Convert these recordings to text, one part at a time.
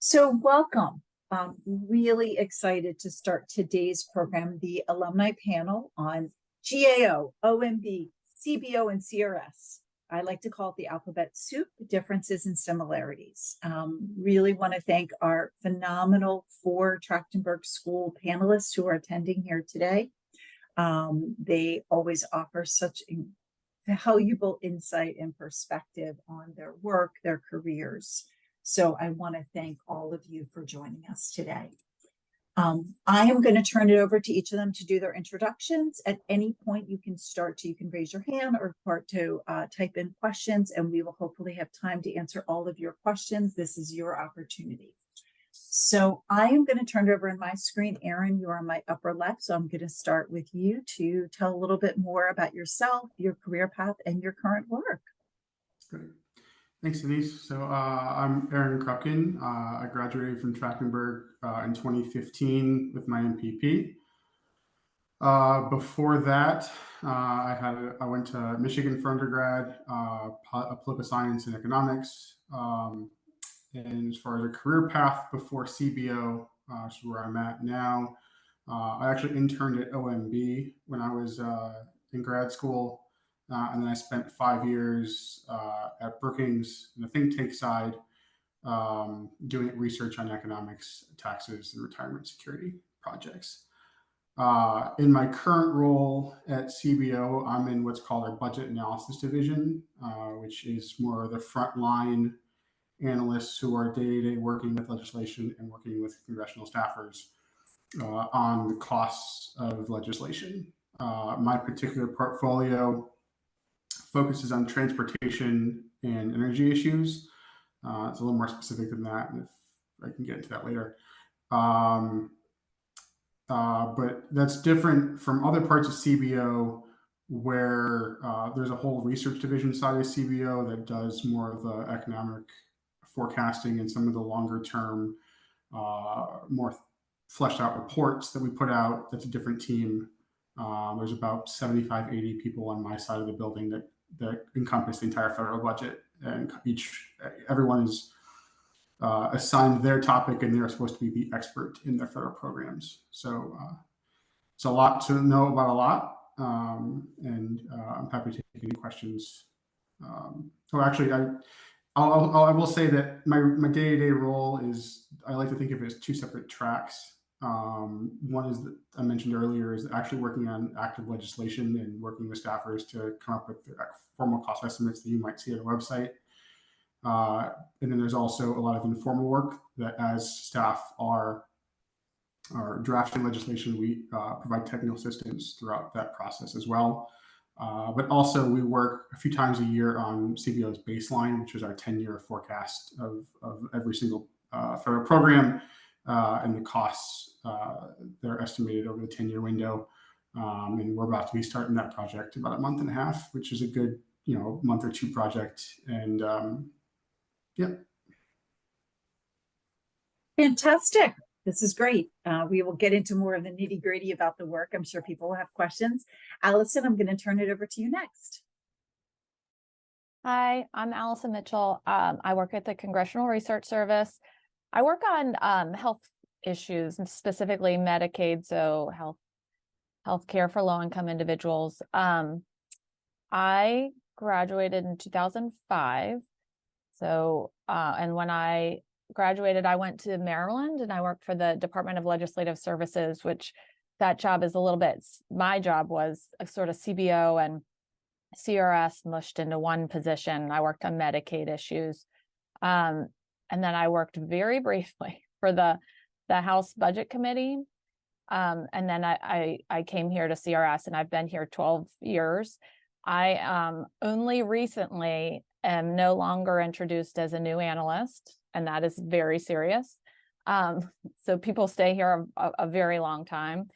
So welcome. Really excited to start today's program, the alumni panel on GAO, OMB, CBO, and CRS. I like to call it the alphabet soup, differences and similarities. Really want to thank our phenomenal 4 Trachtenberg School panelists who are attending here today. They always offer such valuable insight and perspective on their work, their careers. So I want to thank all of you for joining us today. I am going to turn it over to each of them to do their introductions. At any point, you can raise your hand or start to type in questions, and we will hopefully have time to answer all of your questions. This is your opportunity. So I am going to turn it over in my screen. Erin, you're on my upper left, so I'm going to start with you to tell a little bit more about yourself, your career path, and your current work. Great. Thanks, Denise. So I'm Aaron Krucken. I graduated from Trachtenberg in 2015 with my MPP. Before that, I went to Michigan for undergrad, political science and economics. And as far as a career path before CBO, which is where I'm at now, I actually interned at OMB when I was in grad school. And then I spent 5 years at Brookings in the think tank side, doing research on economics, taxes, and retirement security projects. In my current role at CBO, I'm in what's called our budget analysis division, which is more of the frontline analysts who are day-to-day working with legislation and working with congressional staffers on the costs of legislation. My particular portfolio focuses on transportation and energy issues. It's a little more specific than that, and if I can get into that later. But that's different from other parts of CBO where there's a whole research division side of CBO that does more of the economic forecasting and some of the longer term, more fleshed out reports that we put out. That's a different team. There's about 75, 80 people on my side of the building that encompass the entire federal budget, and everyone is assigned their topic, and they're supposed to be the expert in their federal programs. So it's a lot to know about a lot, and I'm happy to take any questions. Actually, I will say that my day-to-day role is, I like to think of it as 2 separate tracks. One is that I mentioned earlier is actually working on active legislation and working with staffers to come up with formal cost estimates that you might see on a website. And then there's also a lot of informal work that as staff are drafting legislation, we provide technical assistance throughout that process as well. But also we work a few times a year on CBO's baseline, which is our 10-year forecast of every single federal program. And the costs they're estimated over the 10-year window. And we're about to be starting that project in about a month and a half, which is a good, month or 2 project. And yeah. Fantastic. This is great. We will get into more of the nitty gritty about the work. I'm sure people will have questions. Allison, I'm going to turn it over to you next. Hi, I'm Allison Mitchell. I work at the Congressional Research Service. I work on health issues, and specifically Medicaid, so health care for low-income individuals. I graduated in 2005. So, and when I graduated, I went to Maryland and I worked for the Department of Legislative Services, which that job is a little bit, my job was a sort of CBO and CRS mushed into one position. I worked on Medicaid issues. And then I worked very briefly for the House Budget Committee. And then I came here to CRS, and I've been here 12 years. I only recently am no longer introduced as a new analyst, and that is very serious. So people stay here a very long time.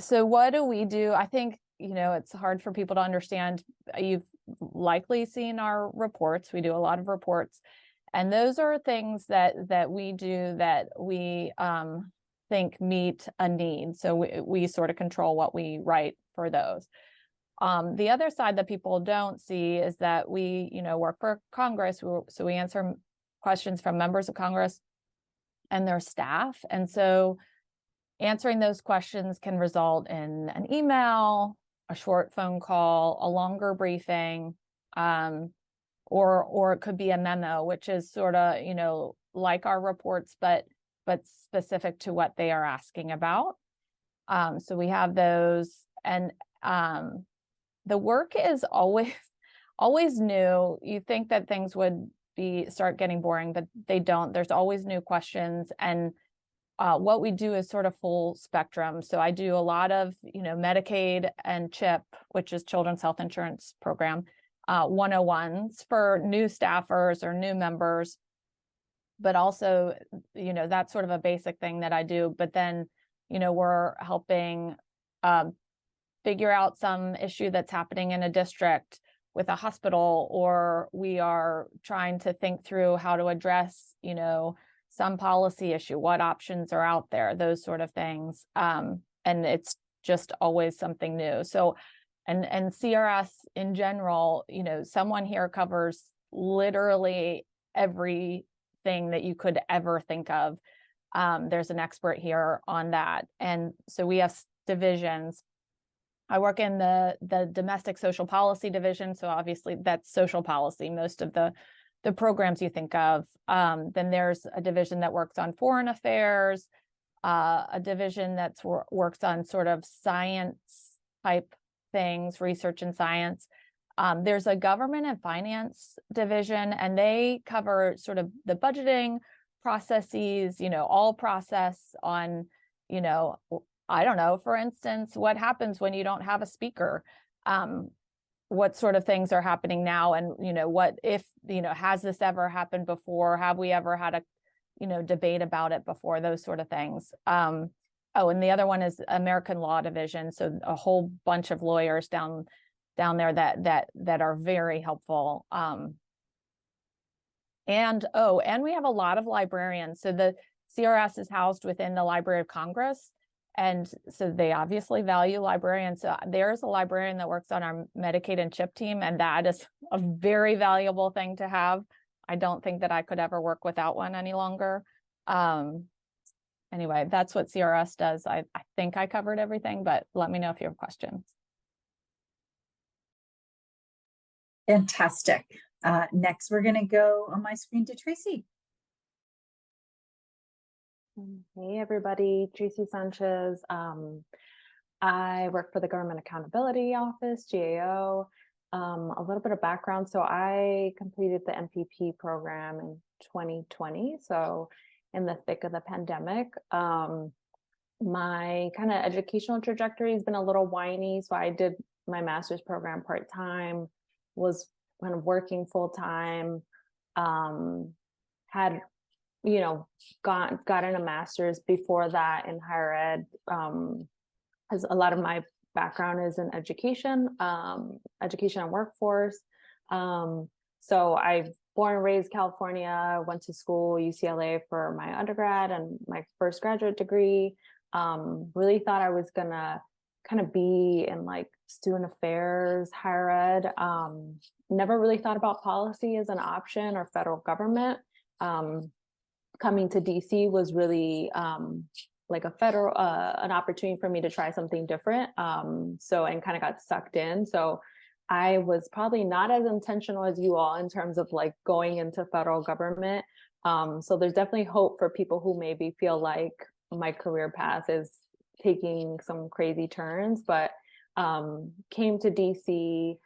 So what do we do? I think, it's hard for people to understand. You've likely seen our reports. We do a lot of reports, and those are things that we do that we think meet a need. So we sort of control what we write for those. The other side that people don't see is that we, work for Congress, so we answer questions from members of Congress and their staff. And so answering those questions can result in an email, a short phone call, a longer briefing, or it could be a memo, which is sort of, you know, like our reports, but specific to what they are asking about. So we have those, and the work is always new. You think that things would start getting boring, but they don't. There's always new questions, and what we do is sort of full spectrum. So I do a lot of, you know, Medicaid and CHIP, which is Children's Health Insurance Program, 101s for new staffers or new members, but also, you know, that's sort of a basic thing that I do. But then, you know, we're helping figure out some issue that's happening in a district with a hospital, or we are trying to think through how to address, you know, some policy issue, what options are out there, those sort of things. And it's just always something new. So, and CRS in general, you know, someone here covers literally everything that you could ever think of. There's an expert here on that. And so we have divisions. I work in the domestic social policy division. So obviously that's social policy, most of the programs you think of. Then there's a division that works on foreign affairs, a division that works on sort of science type things, research and science. There's a government and finance division, and they cover sort of the budgeting processes, you know, all process on, you know, I don't know, for instance, what happens when you don't have a speaker? What sort of things are happening now? And, you know, what if, you know, has this ever happened before? Have we ever had a, you know, debate about it before? Those sort of things. Oh, and the other one is American Law Division. So a whole bunch of lawyers down there that are very helpful. And we have a lot of librarians. So the CRS is housed within the Library of Congress. And so they obviously value librarians. So there's a librarian that works on our Medicaid and CHIP team, and that is a very valuable thing to have. I don't think that I could ever work without one any longer. Anyway, that's what CRS does. I think I covered everything, but let me know if you have questions. Fantastic. Next, we're going to go on my screen to Tracy. Hey everybody, Tracy Sanchez. I work for the Government Accountability Office, GAO. A little bit of background. So I completed the MPP program in 2020. So in the thick of the pandemic, my kind of educational trajectory has been a little whiny. So I did my master's program part-time, was kind of working full-time, had, you know, got in a master's before that in higher ed, because a lot of my background is in education and workforce. So I born and raised California, went to school, UCLA for my undergrad and my first graduate degree. Really thought I was gonna kind of be in like student affairs, higher ed. Never really thought about policy as an option or federal government. Coming to DC was really like a federal, an opportunity for me to try something different. And kind of got sucked in. So I was probably not as intentional as you all in terms of like going into federal government. So there's definitely hope for people who maybe feel like my career path is taking some crazy turns, but came to DC,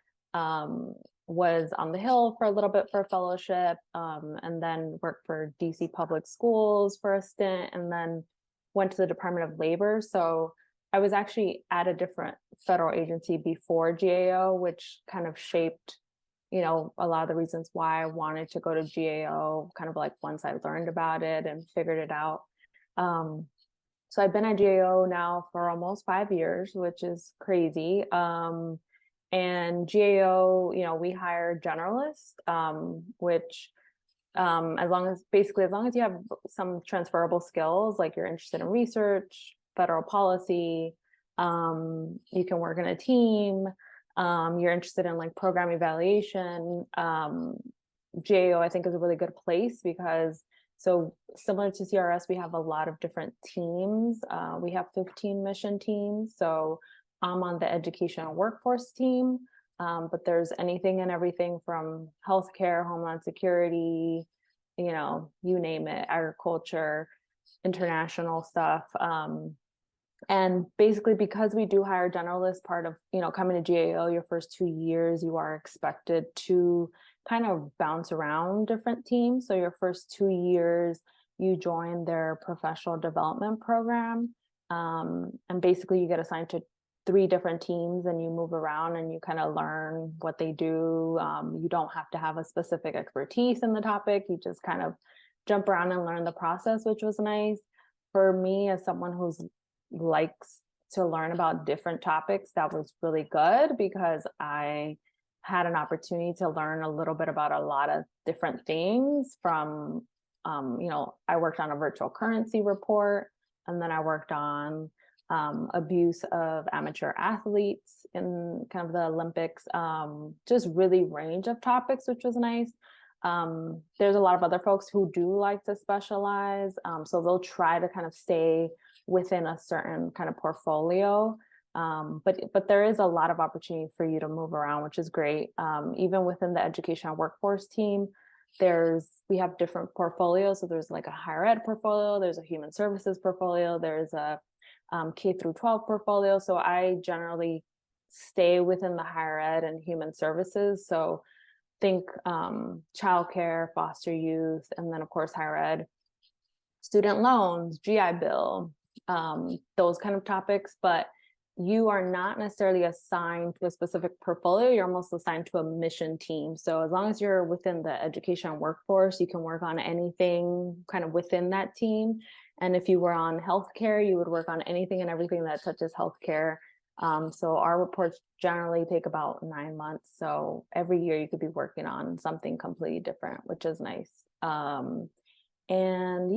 was on the Hill for a little bit for a fellowship, and then worked for DC Public Schools for a stint, and then went to the Department of Labor. So I was actually at a different federal agency before GAO, which kind of shaped, you know, a lot of the reasons why I wanted to go to GAO, kind of like once I learned about it and figured it out. So I've been at GAO now for almost 5 years, which is crazy. And GAO, you know, we hire generalists, which as long as you have some transferable skills, like you're interested in research, federal policy, you can work in a team, you're interested in like program evaluation, GAO, I think, is a really good place because, so similar to CRS, we have a lot of different teams. We have 15 mission teams. So I'm on the education and workforce team, but there's anything and everything from healthcare, homeland security, you know, you name it, agriculture, international stuff. And basically, because we do hire generalists, part of, you know, coming to GAO, your first 2 years, you are expected to kind of bounce around different teams. So your first 2 years, you join their professional development program. And basically you get assigned to 3 different teams and you move around and you kind of learn what they do. You don't have to have a specific expertise in the topic. You just kind of jump around and learn the process, which was nice. For me, as someone who's likes to learn about different topics, that was really good because I had an opportunity to learn a little bit about a lot of different things from, you know, I worked on a virtual currency report, and then I worked on abuse of amateur athletes in kind of the Olympics, just really range of topics, which was nice. There's a lot of other folks who do like to specialize, so they'll try to kind of stay within a certain kind of portfolio. But there is a lot of opportunity for you to move around, which is great. Even within the education and workforce team, we have different portfolios. So there's like a higher ed portfolio, there's a human services portfolio, there's a K through 12 portfolio. So I generally stay within the higher ed and human services. So think childcare, foster youth, and then of course higher ed, student loans, GI Bill, those kind of topics. But you are not necessarily assigned to a specific portfolio. You're almost assigned to a mission team. So as long as you're within the education and workforce, you can work on anything kind of within that team. And if you were on healthcare, you would work on anything and everything that touches healthcare. So our reports generally take about 9 months. So every year you could be working on something completely different, which is nice. And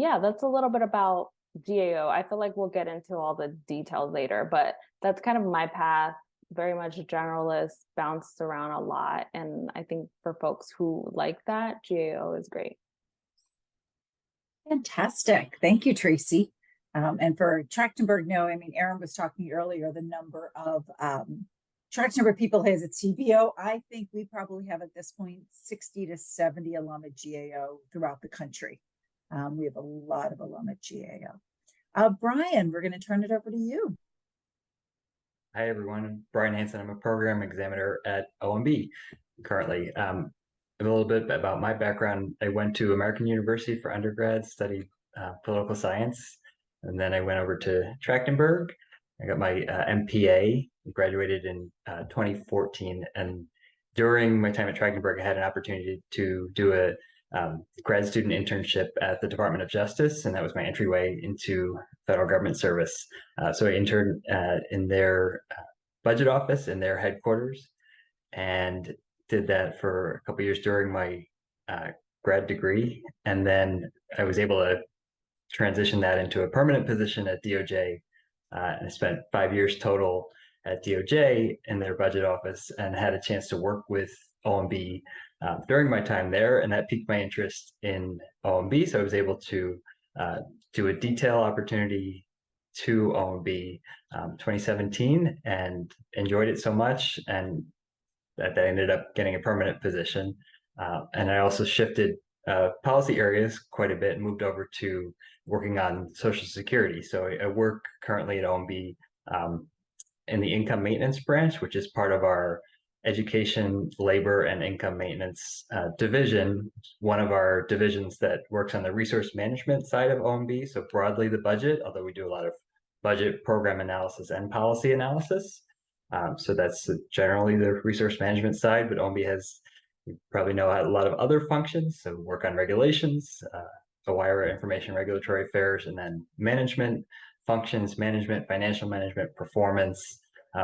yeah, that's a little bit about GAO. I feel like we'll get into all the details later, but that's kind of my path, very much a generalist, bounced around a lot. And I think for folks who like that, GAO is great. Fantastic. Thank you, Tracy. And for Trachtenberg, no, I mean, Aaron was talking earlier, the number of Trachtenberg people has at CBO. I think we probably have at this point 60 to 70 alum at GAO throughout the country. We have a lot of alum at GAO. Brian, we're going to turn it over to you. Hi, everyone. I'm Brian Hansen. I'm a program examiner at OMB currently. A little bit about my background. I went to American University for undergrad, studied political science, and then I went over to Trachtenberg. I got my MPA, graduated in 2014. And during my time at Trachtenberg, I had an opportunity to do a grad student internship at the Department of Justice, and that was my entryway into federal government service. So I interned in their budget office in their headquarters, and did that for a couple of years during my grad degree, and then I was able to transition that into a permanent position at DOJ. And I spent 5 years total at DOJ in their budget office, and had a chance to work with OMB during my time there, and that piqued my interest in OMB. So I was able to do a detail opportunity to OMB 2017, and enjoyed it so much, and that I ended up getting a permanent position. And I also shifted policy areas quite a bit, and moved over to working on Social Security. So I work currently at OMB in the income maintenance branch, which is part of our education, labor, and income maintenance division, one of our divisions that works on the resource management side of OMB. So broadly the budget, although we do a lot of budget program analysis and policy analysis. So that's generally the resource management side, but OMB has, you probably know, a lot of other functions. So work on regulations, OIRA, information regulatory affairs, and then management functions, management, financial management, performance.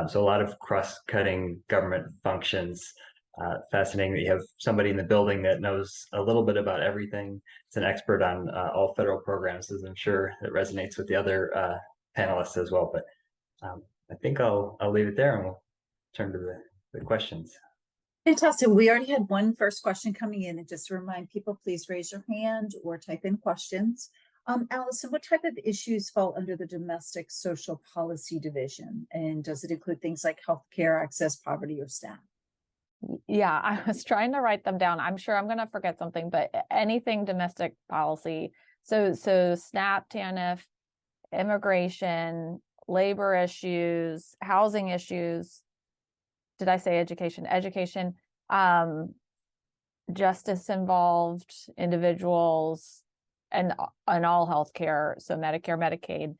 So a lot of cross-cutting government functions. Fascinating that you have somebody in the building that knows a little bit about everything. It's an expert on all federal programs, as I'm sure that resonates with the other panelists as well. But I think I'll leave it there, and we'll turn to the questions. Fantastic. We already had one first question coming in, and just to remind people, please raise your hand or type in questions. Allison, what type of issues fall under the Domestic Social Policy Division? And does it include things like healthcare, access, poverty, or staff? Yeah, I was trying to write them down. I'm sure I'm gonna forget something, but anything domestic policy. So SNAP, TANF, immigration, labor issues, housing issues. Did I say education? Education, justice involved individuals, and all healthcare. So Medicare, Medicaid,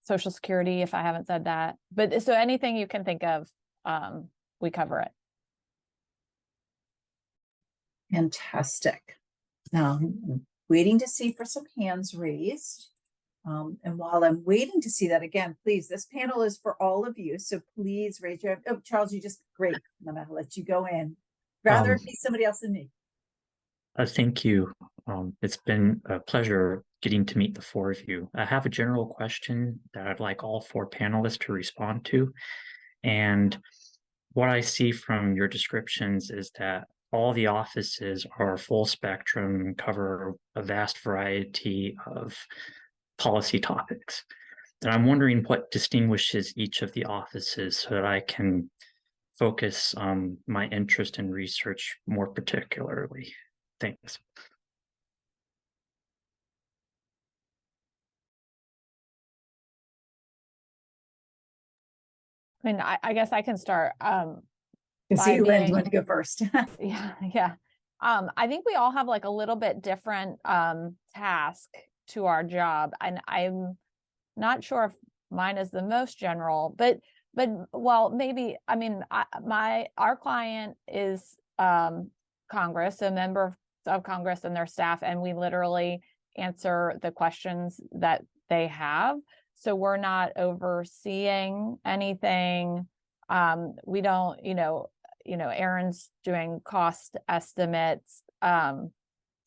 Social Security, if I haven't said that. But so anything you can think of, we cover it. Fantastic. Now, waiting to see for some hands raised. And while I'm waiting to see that again, please, this panel is for all of you. So please raise your hand. Oh, Charles, you just great. I'm gonna let you go in. Rather it be somebody else than me. Thank you. It's been a pleasure getting to meet the four of you. I have a general question that I'd like all four panelists to respond to. And what I see from your descriptions is that all the offices are full spectrum and cover a vast variety of policy topics. And I'm wondering what distinguishes each of the offices so that I can focus my interest in research more particularly. Thanks. I mean, I guess I can start. You see, by Lynn, you being- want to go first? Yeah. I think we all have like a little bit different task to our job, and I'm not sure if mine is the most general, but well, maybe. I mean, our client is Congress, a member of Congress and their staff, and we literally answer the questions that they have. So we're not overseeing anything. We don't, Aaron's doing cost estimates.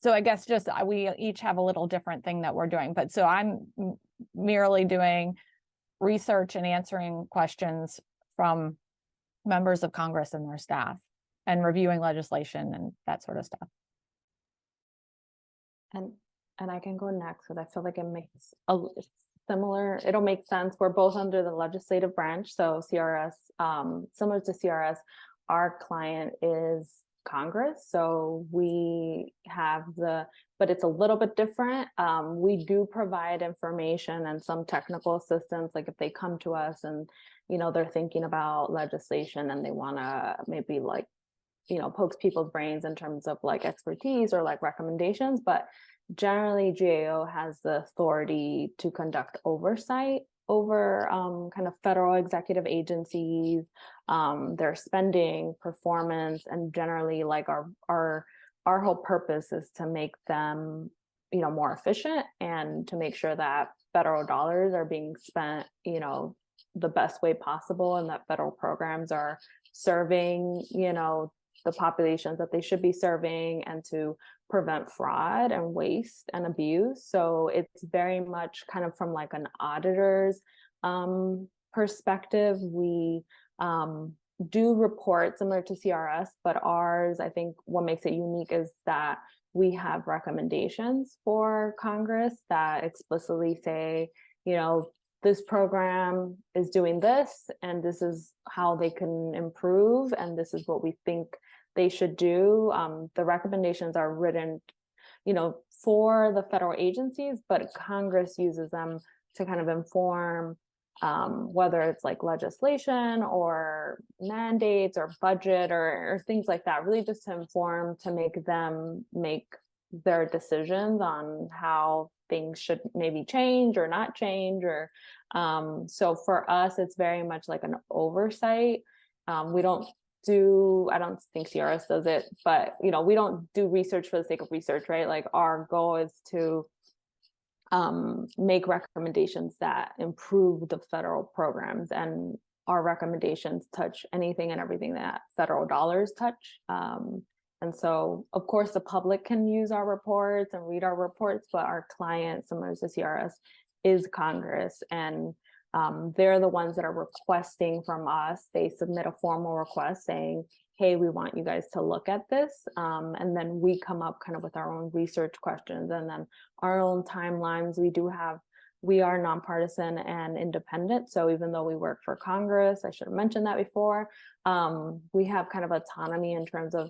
So I guess just we each have a little different thing that we're doing. But so I'm merely doing research and answering questions from members of Congress and their staff, and reviewing legislation and that sort of stuff. And I can go next because I feel like it makes similar, it'll make sense. We're both under the legislative branch. So CRS, similar to CRS, our client is Congress. So we have but it's a little bit different. We do provide information and some technical assistance, like if they come to us and, they're thinking about legislation and they want to maybe like, poke people's brains in terms of like expertise or like recommendations. But generally GAO has the authority to conduct oversight over kind of federal executive agencies, their spending, performance, and generally like our whole purpose is to make them, more efficient and to make sure that federal dollars are being spent, the best way possible, and that federal programs are serving, the populations that they should be serving, and to prevent fraud and waste and abuse. So it's very much kind of from like an auditor's perspective. We do report similar to CRS, but ours, I think what makes it unique is that we have recommendations for Congress that explicitly say, this program is doing this, and this is how they can improve, and this is what we think they should do. The recommendations are written, for the federal agencies, but Congress uses them to kind of inform whether it's like legislation or mandates or budget or things like that, really just to inform, to make them make their decisions on how things should maybe change or not change. Or so for us, it's very much like an oversight. We don't I don't think CRS does it, but we don't do research for the sake of research, right? Like our goal is to make recommendations that improve the federal programs, and our recommendations touch anything and everything that federal dollars touch. And so, of course, the public can use our reports and read our reports, but our client, similar to CRS, is Congress. And They're the ones that are requesting from us. They submit a formal request saying, hey, we want you guys to look at this. And then we come up kind of with our own research questions and then our own timelines. We are nonpartisan and independent. So even though we work for Congress, I should have mentioned that before, we have kind of autonomy in terms of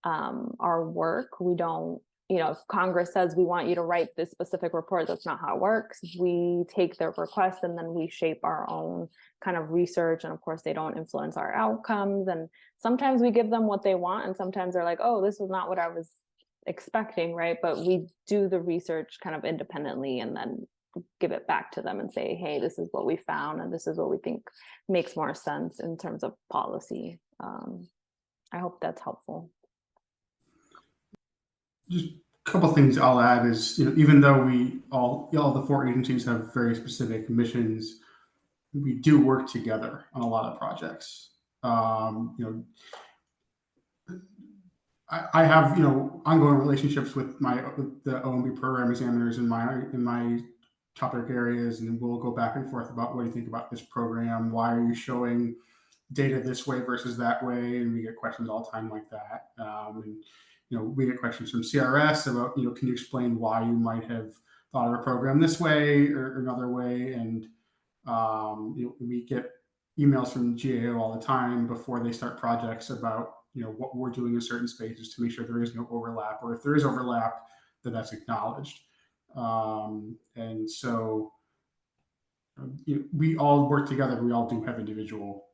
our work. We don't, if Congress says we want you to write this specific report, that's not how it works. We take their request and then we shape our own kind of research. And of course, they don't influence our outcomes. And sometimes we give them what they want. And sometimes they're like, oh, this was not what I was expecting, right? But we do the research kind of independently and then give it back to them and say, hey, this is what we found. And this is what we think makes more sense in terms of policy. I hope that's helpful. Just a couple of things I'll add is, even though all the 4 agencies have very specific missions, we do work together on a lot of projects. I have ongoing relationships with the OMB program examiners in my topic areas, and we'll go back and forth about what do you think about this program? Why are you showing data this way versus that way? And we get questions all the time like that. We get questions from CRS about, can you explain why you might have thought of a program this way or another way? And we get emails from GAO all the time before they start projects about, what we're doing in certain spaces to make sure there is no overlap, or if there is overlap, that's acknowledged. And so we all work together. We all do have individual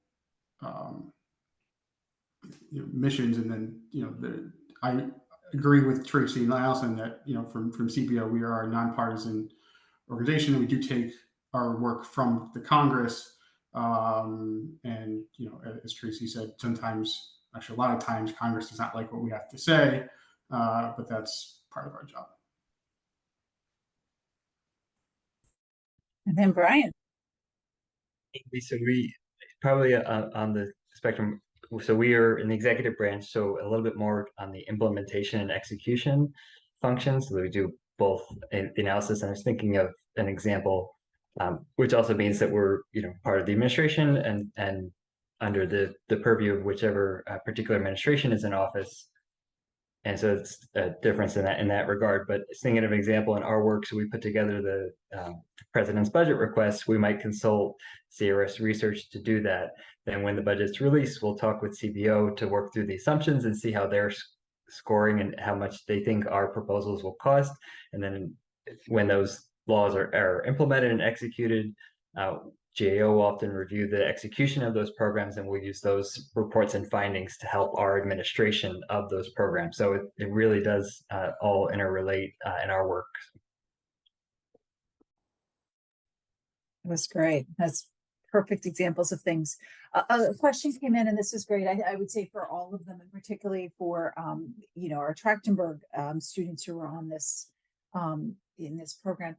missions, and then I agree with Tracy and Allison that from CBO, we are a nonpartisan organization, and we do take our work from the Congress. And as Tracy said, sometimes, actually a lot of times, Congress does not like what we have to say, but that's part of our job. And then Brian. So we probably on the spectrum. So we are in the executive branch, so a little bit more on the implementation and execution functions. So we do both the analysis. And I was thinking of an example, which also means that we're part of the administration and under the purview of whichever particular administration is in office. And so it's a difference in that regard. But thinking of an example in our work, so we put together the president's budget request. We might consult CRS research to do that. Then when the budget's released, we'll talk with CBO to work through the assumptions and see how they're scoring and how much they think our proposals will cost. And then when those laws are implemented and executed, GAO will often review the execution of those programs, and we'll use those reports and findings to help our administration of those programs. So it really does all interrelate in our work. That's great. That's perfect examples of things. A question came in, and this is great. I would say for all of them, and particularly for our Trachtenberg students who are on this in this program.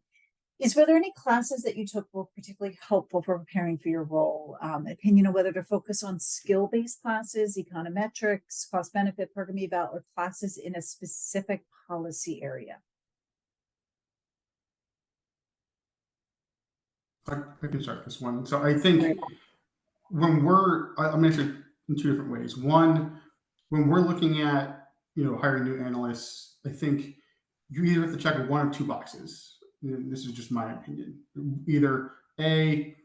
Were there any classes that you took were particularly helpful for preparing for your role? Opinion on whether to focus on skill-based classes, econometrics, cost-benefit, program eval, or classes in a specific policy area? I can start this one. So I think when I'm going to answer in 2 different ways. One, when we're looking at, hiring new analysts, I think you either have to check one of 2 boxes. This is just my opinion. Either A,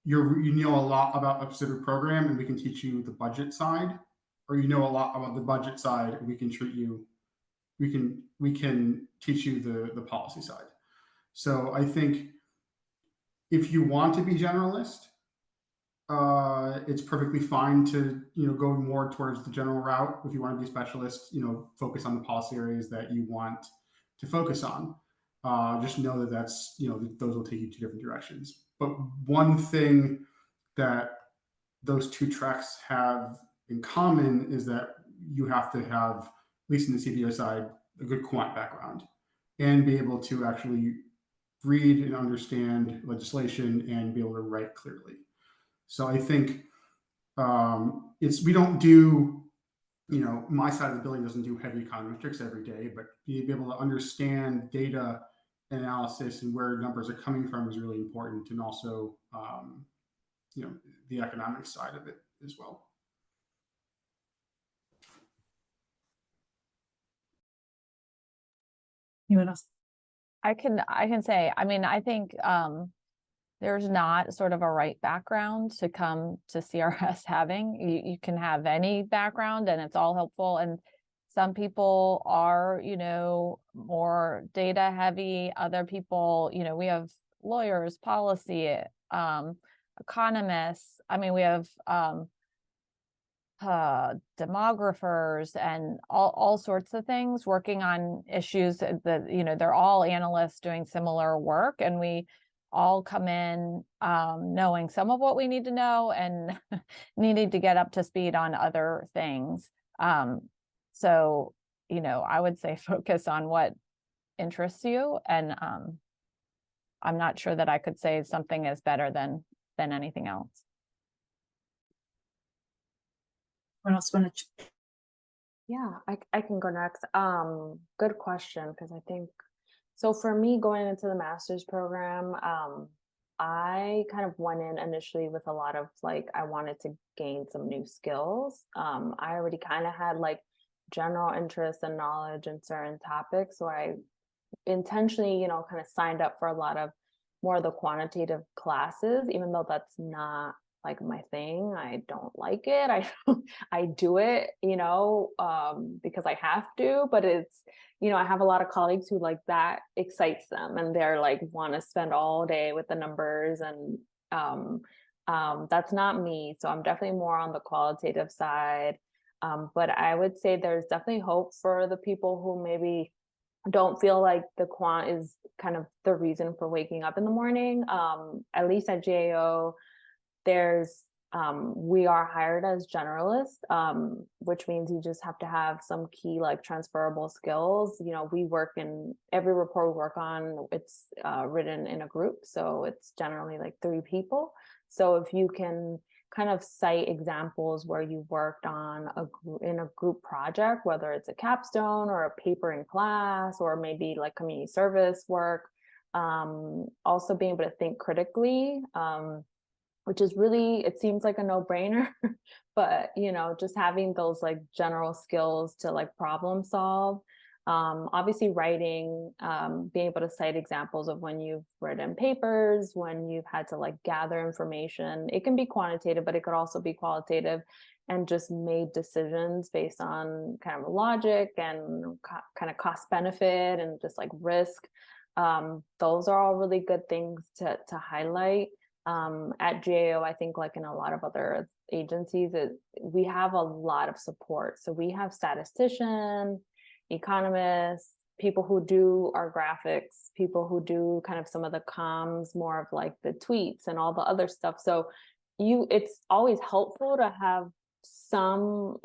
you know a lot about a specific program and we can teach you the budget side, or you know a lot about the budget side and we can teach you the policy side. So I think if you want to be generalist, it's perfectly fine to go more towards the general route. If you want to be a specialist, focus on the policy areas that you want to focus on. Just know that that's those will take you 2 different directions. But one thing that those 2 tracks have in common is that you have to have, at least in the CBO side, a good quant background and be able to actually read and understand legislation and be able to write clearly. So I think we don't do, my side of the building doesn't do heavy econometrics every day, but be able to understand data analysis and where numbers are coming from is really important, and also the economic side of it as well. Anyone else? I can say, I mean, I think there's not sort of a right background to come to CRS having. You can have any background and it's all helpful. And some people are, more data heavy. Other people, we have lawyers, policy, economists. I mean, we have demographers and all sorts of things working on issues that, they're all analysts doing similar work, and we all come in knowing some of what we need to know and needing to get up to speed on other things. So, I would say focus on what interests you, and I'm not sure that I could say something is better than anything else. Anyone else want to? Yeah, I can go next. Good question, because I think, so for me going into the master's program, I kind of went in initially with a lot of I wanted to gain some new skills. I already kind of had general interest and knowledge in certain topics, so I intentionally, kind of signed up for a lot of more of the quantitative classes, even though that's not my thing. I don't like it. I do it, because I have to, but it's, I have a lot of colleagues who that excites them, and they're want to spend all day with the numbers, and that's not me. So I'm definitely more on the qualitative side. But I would say there's definitely hope for the people who maybe don't feel like the quant is kind of the reason for waking up in the morning. At least at GAO, there's we are hired as generalists, which means you just have to have some key transferable skills. We work in every report we work on, it's written in a group, so it's generally 3 people. So if you can kind of cite examples where you worked on in a group project, whether it's a capstone or a paper in class, or maybe community service work, also being able to think critically, which is really, it seems like a no-brainer, but just having those general skills to problem solve. Obviously writing, being able to cite examples of when you've written papers, when you've had to gather information. It can be quantitative, but it could also be qualitative, and just made decisions based on kind of logic and kind of cost benefit and just risk. Those are all really good things to highlight. At GAO, I think in a lot of other agencies, we have a lot of support. So we have statisticians, economists, people who do our graphics, people who do kind of some of the comms, more of the tweets and all the other stuff. So it's always helpful to have some,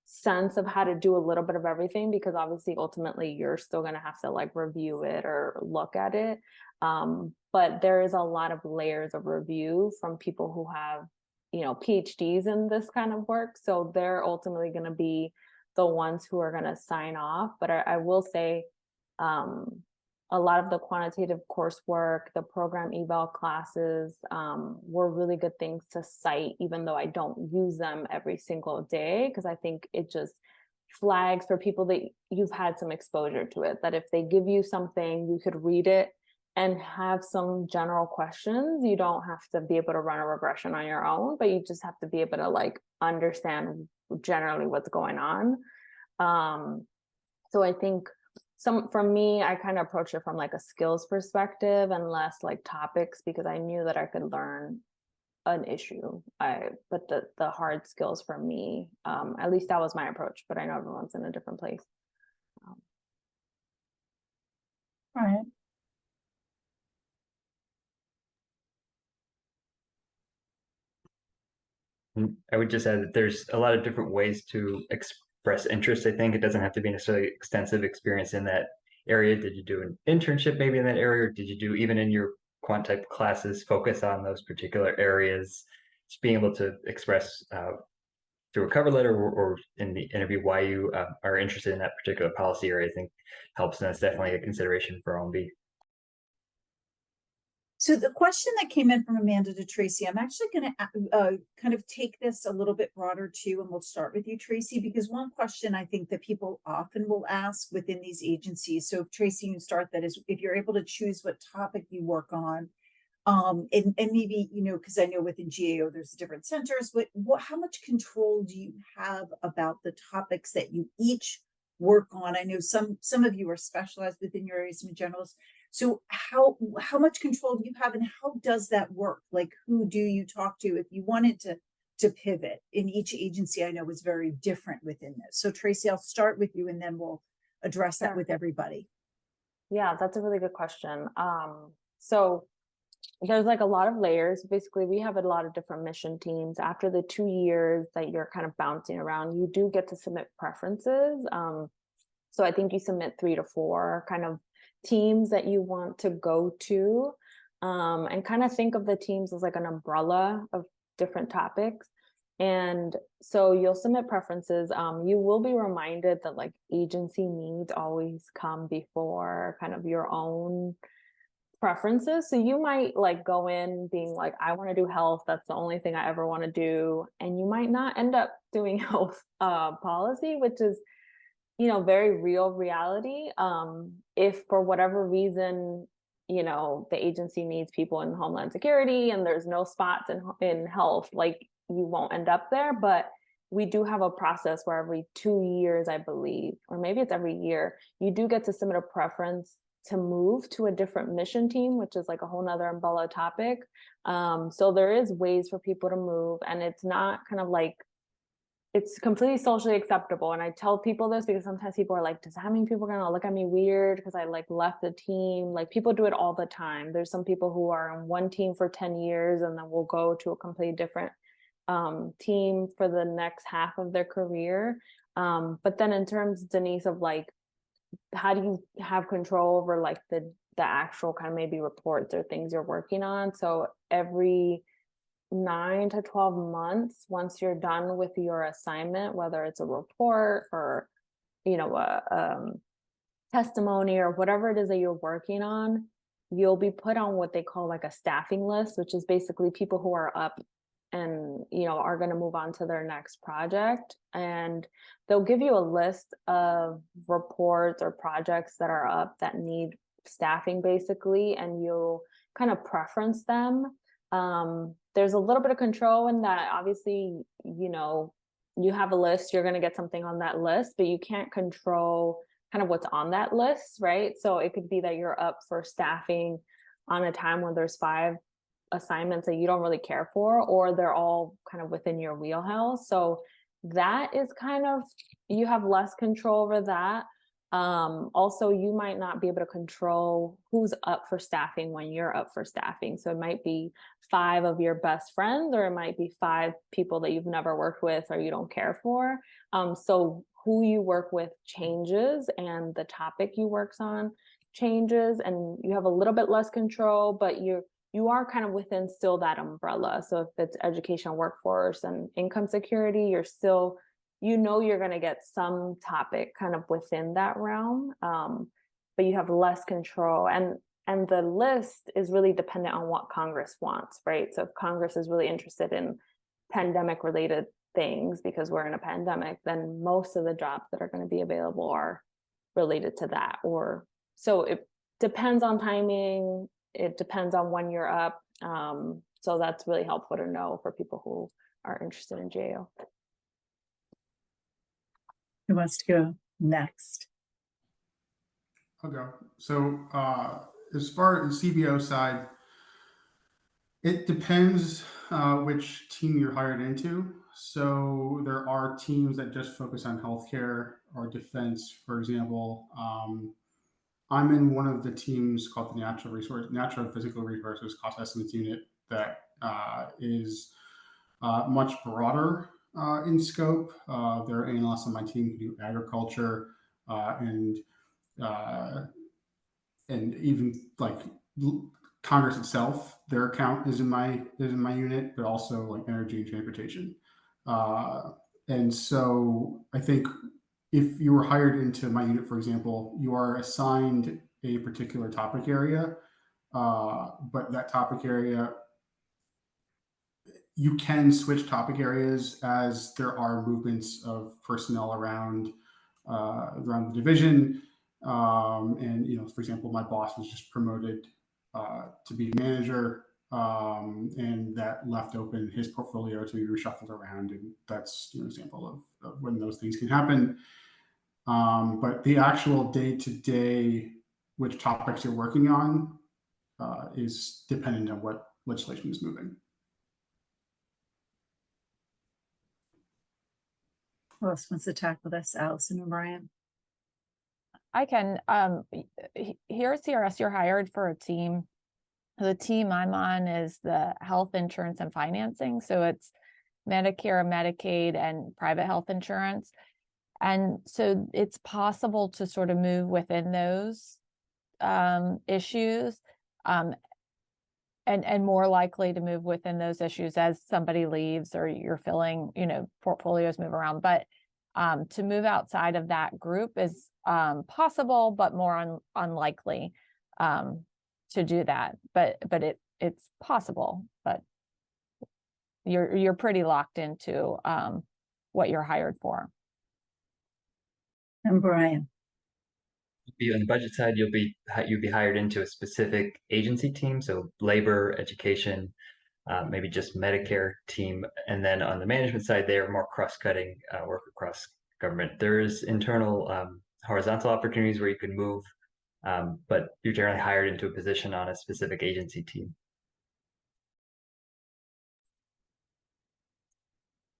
sense of how to do a little bit of everything, because obviously ultimately you're still going to have to review it or look at it. But there is a lot of layers of review from people who have, PhDs in this kind of work. So they're ultimately going to be the ones who are going to sign off. But I will say, a lot of the quantitative coursework, the program eval classes, were really good things to cite, even though I don't use them every single day, because I think it just flags for people that you've had some exposure to it, that if they give you something, you could read it and have some general questions. You don't have to be able to run a regression on your own, but you just have to be able to understand generally what's going on. So I think for me, I kind of approach it from a skills perspective and less topics, because I knew that I could learn an issue. But the hard skills for me, at least that was my approach, but I know everyone's in a different place. All right. I would just add that there's a lot of different ways to express interest. I think it doesn't have to be necessarily extensive experience in that area. Did you do an internship maybe in that area? Or did you do, even in your quant type classes, focus on those particular areas? Just being able to express through a cover letter or in the interview why you are interested in that particular policy area, I think helps, and that's definitely a consideration for OMB. So the question that came in from Amanda to Tracy, I'm actually going to kind of take this a little bit broader too, and we'll start with you, Tracy, because one question I think that people often will ask within these agencies. So Tracy, you can start that is if you're able to choose what topic you work on, and maybe, you know, because I know within GAO there's different centers, but how much control do you have about the topics that you each work on? I know some of you are specialized within your areas of generalists. So how much control do you have, and how does that work? Like, who do you talk to if you wanted to pivot? In each agency, I know is very different within this. So Tracy, I'll start with you, and then we'll address that with everybody. Yeah, that's a really good question. So there's like a lot of layers. Basically, we have a lot of different mission teams. After the 2 years that you're kind of bouncing around, you do get to submit preferences. So I think you submit 3 to 4 kind of teams that you want to go to, and kind of think of the teams as like an umbrella of different topics. And so you'll submit preferences. You will be reminded that like agency needs always come before kind of your own preferences. So you might like go in being like, I want to do health. That's the only thing I ever want to do. And you might not end up doing health policy, which is, you know, very real reality. If for whatever reason, you know, the agency needs people in Homeland Security and there's no spots in health, like you won't end up there. But we do have a process where every 2 years, I believe, or maybe it's every year, you do get to submit a preference to move to a different mission team, which is like a whole nother umbrella topic. So there is ways for people to move, and it's not kind of like, it's completely socially acceptable. And I tell people this because sometimes people are like, does that mean people are gonna look at me weird because I like left the team? Like people do it all the time. There's some people who are on one team for 10 years and then will go to a completely different team for the next half of their career. But then in terms, Denise, of like, how do you have control over like the actual kind of maybe reports or things you're working on? So every 9 to 12 months, once you're done with your assignment, whether it's a report or, you know, a testimony or whatever it is that you're working on, you'll be put on what they call like a staffing list, which is basically people who are up and, you know, are going to move on to their next project. And they'll give you a list of reports or projects that are up that need staffing basically, and you'll kind of preference them. There's a little bit of control in that. Obviously, you know, you have a list, you're going to get something on that list, but you can't control kind of what's on that list, right? So it could be that you're up for staffing on a time when there's 5 assignments that you don't really care for, or they're all kind of within your wheelhouse. So that is kind of, you have less control over that. Also, you might not be able to control who's up for staffing when you're up for staffing. So it might be 5 of your best friends, or it might be 5 people that you've never worked with or you don't care for. So who you work with changes, and the topic you works on changes, and you have a little bit less control, but you are kind of within still that umbrella. So if it's education, workforce, and income security, you're still, you know, you're going to get some topic kind of within that realm, but you have less control. And the list is really dependent on what Congress wants, right? So if Congress is really interested in pandemic related things because we're in a pandemic, then most of the jobs that are going to be available are related to that. Or so it depends on timing. It depends on when you're up. So that's really helpful to know for people who are interested in GAO. Who wants to go next? I'll go. So as far as CBO side, it depends which team you're hired into. So there are teams that just focus on healthcare or defense, for example. I'm in one of the teams called the Natural and Physical Resources Cost Estimates Unit that is much broader in scope. There are analysts on my team who do agriculture and even like Congress itself. Their account is in my unit, but also like energy and transportation. And so I think if you were hired into my unit, for example, you are assigned a particular topic area, but that topic area, you can switch topic areas as there are movements of personnel around around the division. And for example, my boss was just promoted to be manager, and that left open his portfolio to be reshuffled around, and that's an example of when those things can happen. But the actual day-to-day, which topics you're working on, is dependent on what legislation is moving. Who else wants to tackle this? Allison or Brian? I can, here at CRS, you're hired for a team. The team I'm on is the health insurance and financing. So it's Medicare, Medicaid, and private health insurance. And so it's possible to sort of move within those issues, and more likely to move within those issues as somebody leaves or you're filling, portfolios move around. But to move outside of that group is possible, but more unlikely to do that. But it's possible, but you're pretty locked into what you're hired for. And Brian? On the budget side, you'll be hired into a specific agency team, so labor, education, maybe just Medicare team. And then on the management side, they are more cross-cutting, work across government. There is internal horizontal opportunities where you can move, but you're generally hired into a position on a specific agency team.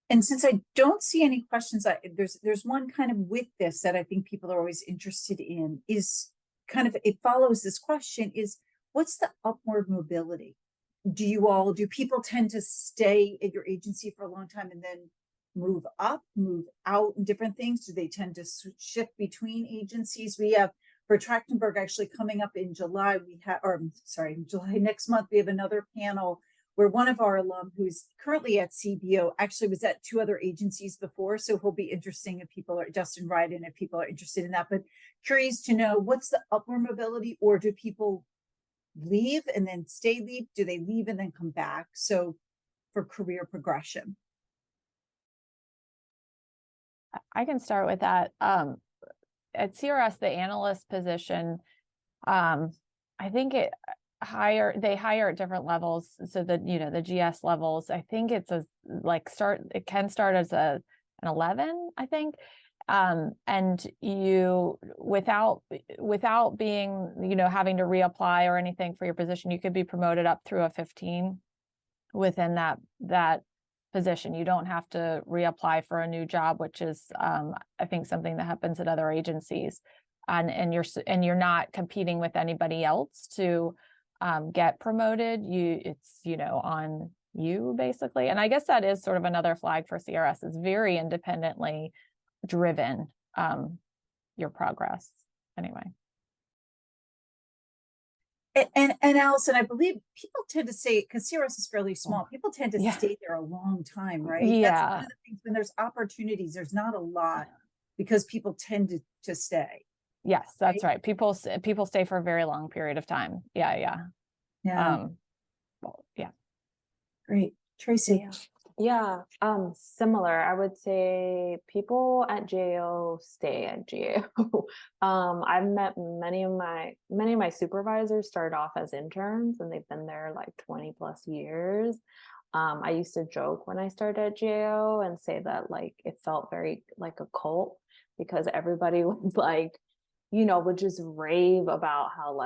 And since I don't see any questions, there's one kind of with this that I think people are always interested in, is kind of, it follows this question, is what's the upward mobility? Do people tend to stay at your agency for a long time and then move up, move out, and different things? Do they tend to shift between agencies? We have, for Trachtenberg, actually coming up in July, next month, we have another panel where one of our alum who's currently at CBO actually was at 2 other agencies before. So he'll be interesting if people are, Justin Ryden, if people are interested in that. But curious to know, what's the upward mobility, or do people leave and then leave? Do they leave and then come back? So for career progression. I can start with that. At CRS, the analyst position, I think they hire at different levels. So that, the GS levels, I think it's it can start as an 11, I think. And you, without being, having to reapply or anything for your position, you could be promoted up through a 15 within that position. You don't have to reapply for a new job, which is, I think, something that happens at other agencies. And you're not competing with anybody else to get promoted. It's on you, basically. And I guess that is sort of another flag for CRS. It's very independently driven, your progress anyway. And Allison, I believe people tend to say, because CRS is fairly small, people tend to stay there a long time, right? Yeah. That's one of the things, when there's opportunities, there's not a lot because people tend to stay. Yes, that's right. People stay for a very long period of time. Yeah. Yeah. Great. Tracy. Yeah, similar. I would say people at GAO stay at GAO. I've met many of my supervisors started off as interns, and they've been there like 20 plus years. I used to joke when I started at GAO and say that it felt very like a cult, because everybody was would just rave about how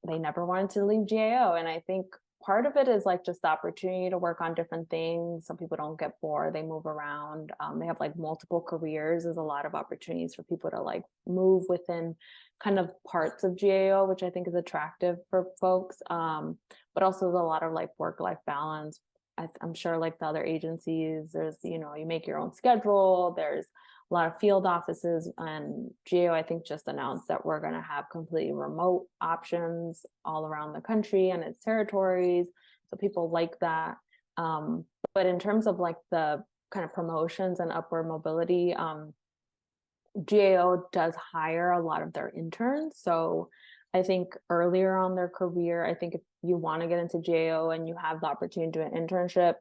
they never wanted to leave GAO. And I think part of it is just the opportunity to work on different things. Some people don't get bored, they move around. They have multiple careers. There's a lot of opportunities for people to move within kind of parts of GAO, which I think is attractive for folks. But also there's a lot of work-life balance. I'm sure the other agencies, there's, you make your own schedule. There's a lot of field offices, and GAO, I think, just announced that we're going to have completely remote options all around the country and its territories. So people like that. But in terms of the kind of promotions and upward mobility. GAO does hire a lot of their interns. So I think earlier on their career, I think if you want to get into GAO and you have the opportunity to do an internship,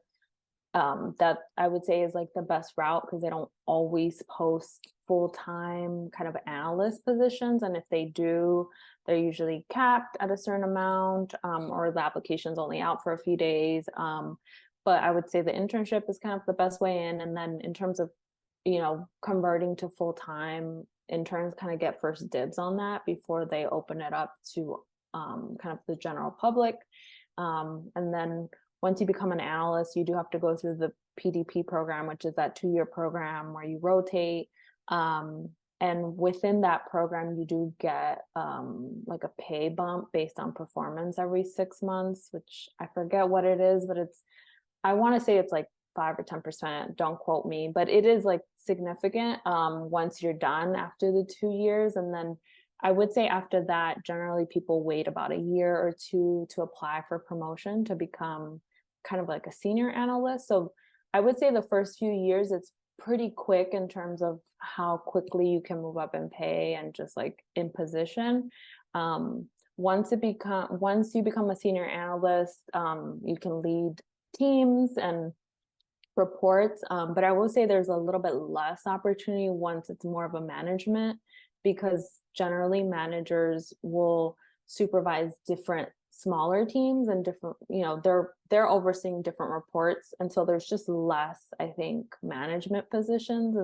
that I would say is like the best route, because they don't always post full-time kind of analyst positions. And if they do, they're usually capped at a certain amount, or the application's only out for a few days. But I would say the internship is kind of the best way in. And then in terms of, you know, converting to full-time, interns kind of get first dibs on that before they open it up to kind of the general public. And then once you become an analyst, you do have to go through the PDP program, which is that 2-year program where you rotate. And within that program, you do get like a pay bump based on performance every 6 months, which I forget what it is, but I want to say it's like 5 or 10%, don't quote me, but it is like significant once you're done after the 2 years. And then I would say after that, generally people wait about a year or two to apply for promotion to become kind of like a senior analyst. So I would say the first few years, it's pretty quick in terms of how quickly you can move up in pay and just like in position. Once you become a senior analyst, you can lead teams and reports, but I will say there's a little bit less opportunity once it's more of a management, because generally managers will supervise different smaller teams and different, you know, they're overseeing different reports, and so there's just less, I think, management positions.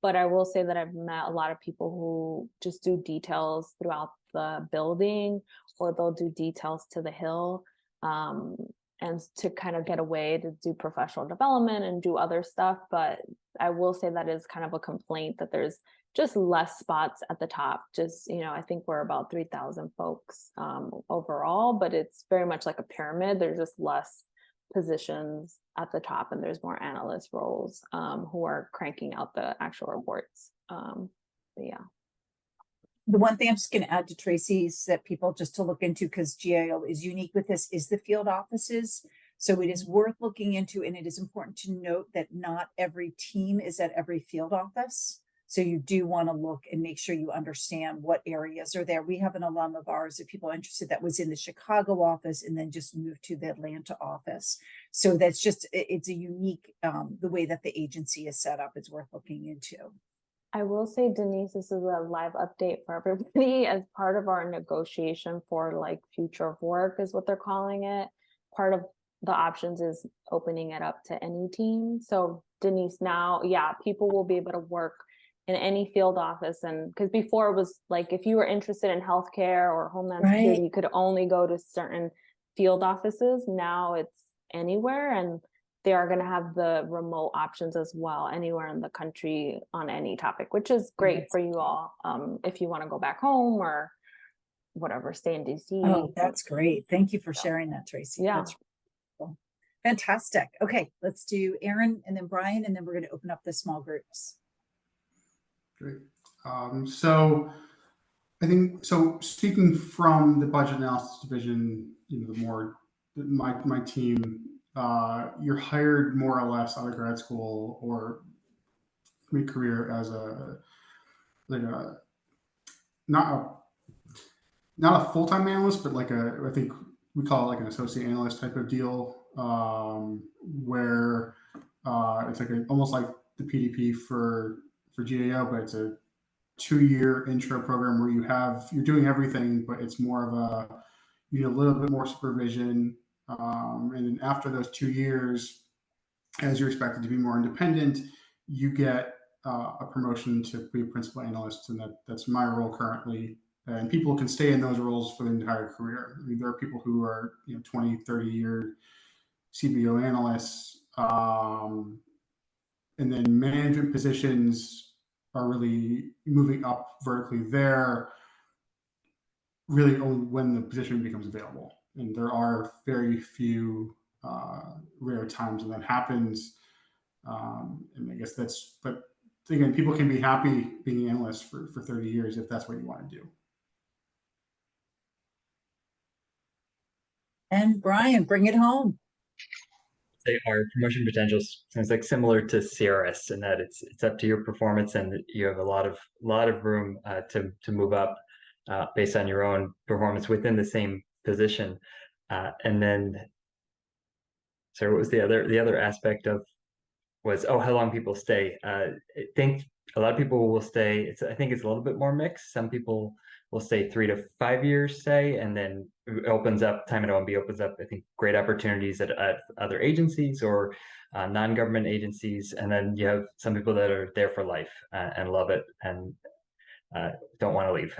But I will say that I've met a lot of people who just do details throughout the building, or they'll do details to the hill, and to kind of get away to do professional development and do other stuff. But I will say that is kind of a complaint, that there's just less spots at the top. Just, you know, I think we're about 3,000 folks overall, but it's very much like a pyramid. There's just less positions at the top, and there's more analyst roles who are cranking out the actual reports. But yeah. The one thing I'm just going to add to Tracy's that people just to look into, because GAO is unique with this, is the field offices. So it is worth looking into, and it is important to note that not every team is at every field office. So you do want to look and make sure you understand what areas are there. We have an alum of ours, if people are interested, that was in the Chicago office and then just moved to the Atlanta office. So that's just, it's a unique, the way that the agency is set up, it's worth looking into. I will say, Denise, this is a live update for everybody. As part of our negotiation for like future of work is what they're calling it. Part of the options is opening it up to any team. So Denise, now, yeah, people will be able to work in any field office. And because before it was like, if you were interested in healthcare or homeland security, you could only go to certain field offices. Now it's anywhere, and they are going to have the remote options as well, anywhere in the country on any topic, which is great for you all. If you want to go back home or whatever, stay in DC. Oh, that's great. Thank you for sharing that, Tracy. Yeah. That's cool. Fantastic. Okay, let's do Aaron and then Brian, and then we're going to open up the small groups. Great. So I think, so speaking from the budget analysis division, you know, my team, you're hired more or less out of grad school or mid-career as not a full-time analyst, but like I think we call it like an associate analyst type of deal, where it's like almost like the PDP for GAO, but it's a 2-year intro program where you're doing everything, but it's more of you need a little bit more supervision. And then after those 2 years, as you're expected to be more independent, you get a promotion to be a principal analyst, and that's my role currently. And people can stay in those roles for the entire career. I mean, there are people who are 20, 30-year CBO analysts, and then management positions are really moving up vertically there really only when the position becomes available. And there are very few rare times when that happens. And I guess but again, people can be happy being an analyst for 30 years if that's what you want to do. And Brian, bring it home. They are promotion potentials sounds like similar to CRS in that it's up to your performance and you have a lot of room to move up based on your own performance within the same position. And then, so what was the other aspect of was how long people stay? I think a lot of people will stay. I think it's a little bit more mixed. Some people will stay 3 to 5 years, say, and then it opens up time at OMB opens up, I think, great opportunities at other agencies or non-government agencies. And then you have some people that are there for life and love it and don't want to leave.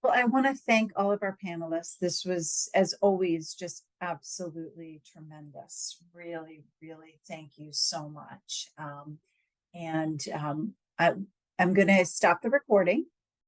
Well, I want to thank all of our panelists. This was, as always, just absolutely tremendous. Really, really thank you so much. I'm going to stop the recording